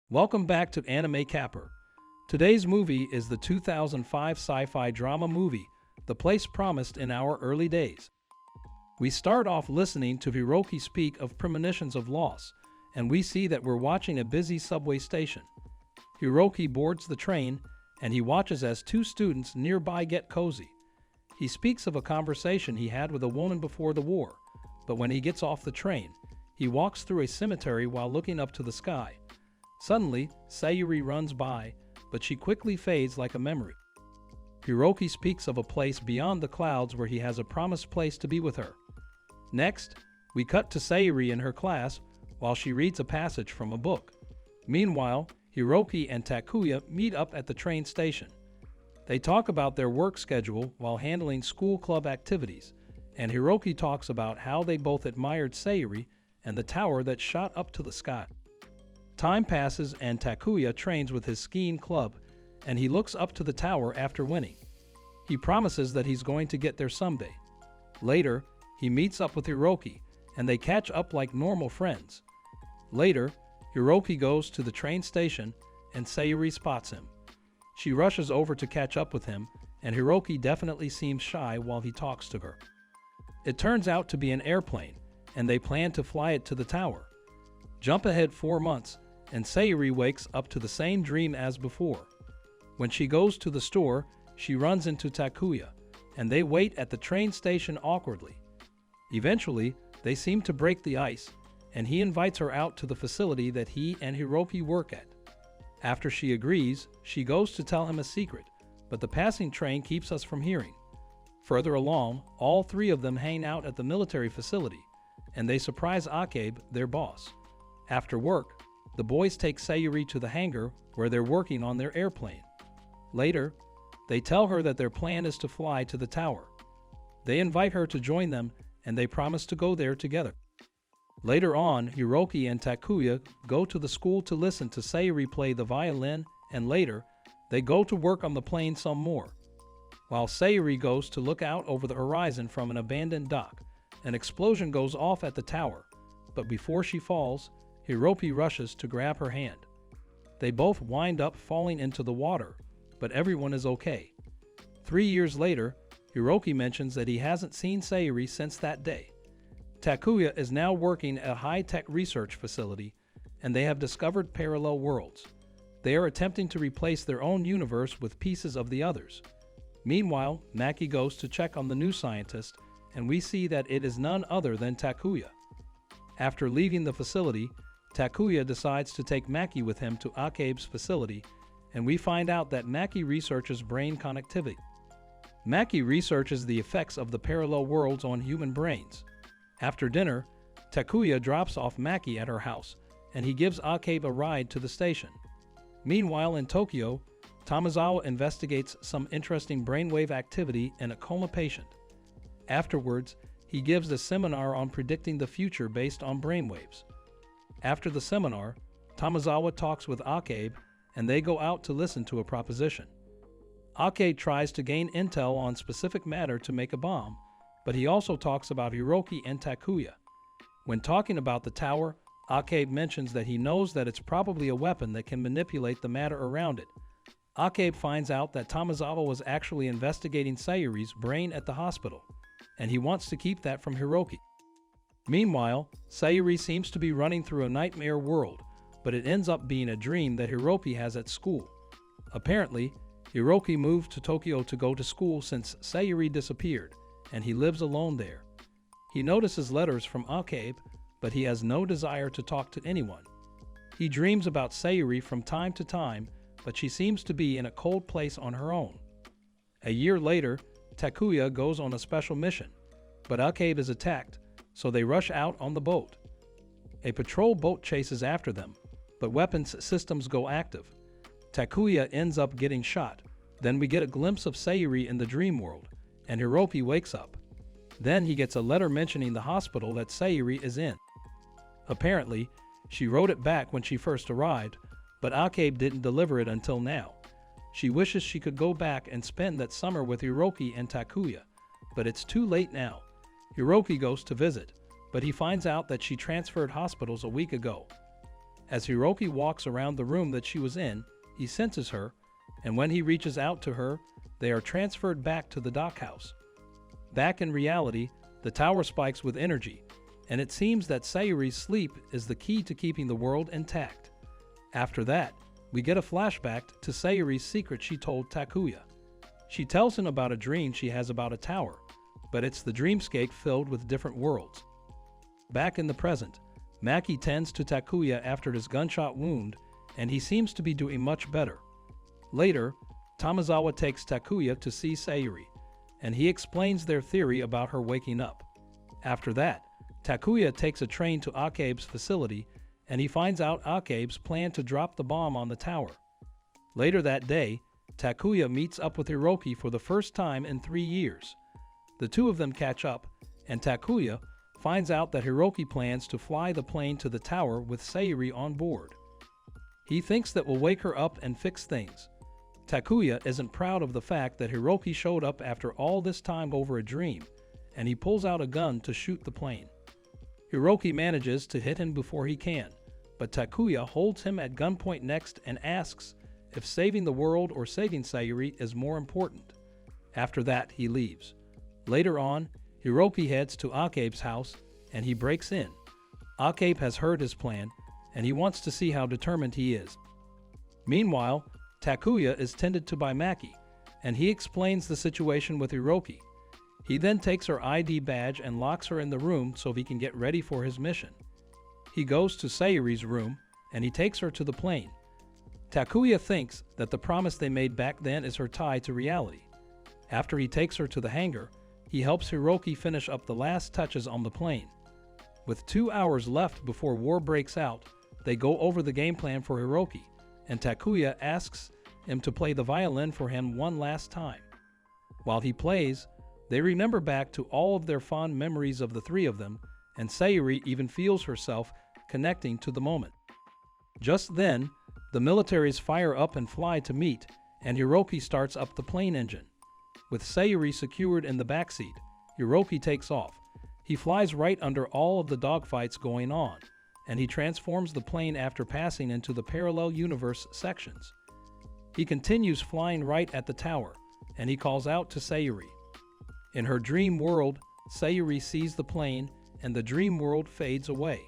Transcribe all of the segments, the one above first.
Welcome back to Anime Capper. Today's movie is the 2005 sci-fi drama movie, The Place Promised in Our Early Days. We start off listening to Hiroki speak of premonitions of loss, and we see that we're watching a busy subway station. Hiroki boards the train, and he watches as two students nearby get cozy. He speaks of a conversation he had with a woman before the war, but when he gets off the train, he walks through a cemetery while looking up to the sky. Suddenly, Sayuri runs by, but she quickly fades like a memory. Hiroki speaks of a place beyond the clouds where he has a promised place to be with her. Next, we cut to Sayuri in her class while she reads a passage from a book. Meanwhile, Hiroki and Takuya meet up at the train station. They talk about their work schedule while handling school club activities, and Hiroki talks about how they both admired Sayuri and the tower that shot up to the sky. Time passes and Takuya trains with his skiing club, and he looks up to the tower after winning. He promises that he's going to get there someday. Later, he meets up with Hiroki, and they catch up like normal friends. Later, Hiroki goes to the train station, and Sayuri spots him. She rushes over to catch up with him, and Hiroki definitely seems shy while he talks to her. It turns out to be an airplane, and they plan to fly it to the tower. Jump ahead 4 months, and Sayuri wakes up to the same dream as before. When she goes to the store, she runs into Takuya, and they wait at the train station awkwardly. Eventually, they seem to break the ice, and he invites her out to the facility that he and Hiroki work at. After she agrees, she goes to tell him a secret, but the passing train keeps us from hearing. Further along, all three of them hang out at the military facility, and they surprise Akebi, their boss. After work, the boys take Sayuri to the hangar where they're working on their airplane. Later, they tell her that their plan is to fly to the tower. They invite her to join them, and they promise to go there together. Later on, Hiroki and Takuya go to the school to listen to Sayuri play the violin, and later, they go to work on the plane some more. While Sayuri goes to look out over the horizon from an abandoned dock, an explosion goes off at the tower, but before she falls, Hiroki rushes to grab her hand. They both wind up falling into the water, but everyone is okay. 3 years later, Hiroki mentions that he hasn't seen Sayuri since that day. Takuya is now working at a high-tech research facility, and they have discovered parallel worlds. They are attempting to replace their own universe with pieces of the others. Meanwhile, Maki goes to check on the new scientist, and we see that it is none other than Takuya. After leaving the facility, Takuya decides to take Maki with him to Akebi's facility, and we find out that Maki researches brain connectivity. Maki researches the effects of the parallel worlds on human brains. After dinner, Takuya drops off Maki at her house, and he gives Akebi a ride to the station. Meanwhile in Tokyo, Tamazawa investigates some interesting brainwave activity in a coma patient. Afterwards, he gives a seminar on predicting the future based on brainwaves. After the seminar, Tamazawa talks with Akebi, and they go out to listen to a proposition. Akebi tries to gain intel on specific matter to make a bomb, but he also talks about Hiroki and Takuya. When talking about the tower, Akebi mentions that he knows that it's probably a weapon that can manipulate the matter around it. Akebi finds out that Tamazawa was actually investigating Sayuri's brain at the hospital, and he wants to keep that from Hiroki. Meanwhile, Sayuri seems to be running through a nightmare world, but it ends up being a dream that Hiroki has at school. Apparently, Hiroki moved to Tokyo to go to school since Sayuri disappeared, and he lives alone there. He notices letters from Akebi, but he has no desire to talk to anyone. He dreams about Sayuri from time to time, but she seems to be in a cold place on her own. A year later, Takuya goes on a special mission, but Akebi is attacked, so they rush out on the boat. A patrol boat chases after them, but weapons systems go active. Takuya ends up getting shot. Then we get a glimpse of Sayuri in the dream world, and Hiroki wakes up. Then he gets a letter mentioning the hospital that Sayuri is in. Apparently, she wrote it back when she first arrived, but Akebi didn't deliver it until now. She wishes she could go back and spend that summer with Hiroki and Takuya, but it's too late now. Hiroki goes to visit, but he finds out that she transferred hospitals a week ago. As Hiroki walks around the room that she was in, he senses her, and when he reaches out to her, they are transferred back to the dockhouse. Back in reality, the tower spikes with energy, and it seems that Sayuri's sleep is the key to keeping the world intact. After that, we get a flashback to Sayuri's secret she told Takuya. She tells him about a dream she has about a tower, but it's the dreamscape filled with different worlds. Back in the present, Maki tends to Takuya after his gunshot wound, and he seems to be doing much better. Later, Tomizawa takes Takuya to see Sayuri, and he explains their theory about her waking up. After that, Takuya takes a train to Akebe's facility, and he finds out Akebe's plan to drop the bomb on the tower. Later that day, Takuya meets up with Hiroki for the first time in 3 years. The two of them catch up, and Takuya finds out that Hiroki plans to fly the plane to the tower with Sayuri on board. He thinks that will wake her up and fix things. Takuya isn't proud of the fact that Hiroki showed up after all this time over a dream, and he pulls out a gun to shoot the plane. Hiroki manages to hit him before he can, but Takuya holds him at gunpoint next and asks if saving the world or saving Sayuri is more important. After that, he leaves. Later on, Hiroki heads to Akebe's house, and he breaks in. Akebe has heard his plan, and he wants to see how determined he is. Meanwhile, Takuya is tended to by Maki, and he explains the situation with Hiroki. He then takes her ID badge and locks her in the room so he can get ready for his mission. He goes to Sayuri's room, and he takes her to the plane. Takuya thinks that the promise they made back then is her tie to reality. After he takes her to the hangar, he helps Hiroki finish up the last touches on the plane. With 2 hours left before war breaks out, they go over the game plan for Hiroki, and Takuya asks him to play the violin for him one last time. While he plays, they remember back to all of their fond memories of the three of them, and Sayuri even feels herself connecting to the moment. Just then, the militaries fire up and fly to meet, and Hiroki starts up the plane engine. With Sayuri secured in the backseat, Hiroki takes off. He flies right under all of the dogfights going on, and he transforms the plane after passing into the parallel universe sections. He continues flying right at the tower, and he calls out to Sayuri. In her dream world, Sayuri sees the plane, and the dream world fades away.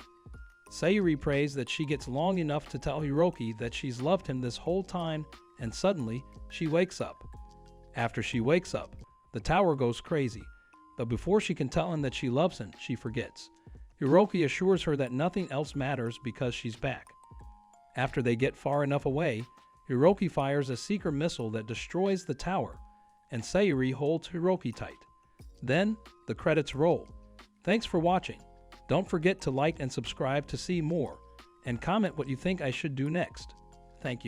Sayuri prays that she gets long enough to tell Hiroki that she's loved him this whole time, and suddenly, she wakes up. After she wakes up, the tower goes crazy, but before she can tell him that she loves him, she forgets. Hiroki assures her that nothing else matters because she's back. After they get far enough away, Hiroki fires a seeker missile that destroys the tower, and Sayuri holds Hiroki tight. Then, the credits roll. Thanks for watching. Don't forget to like and subscribe to see more, and comment what you think I should do next. Thank you.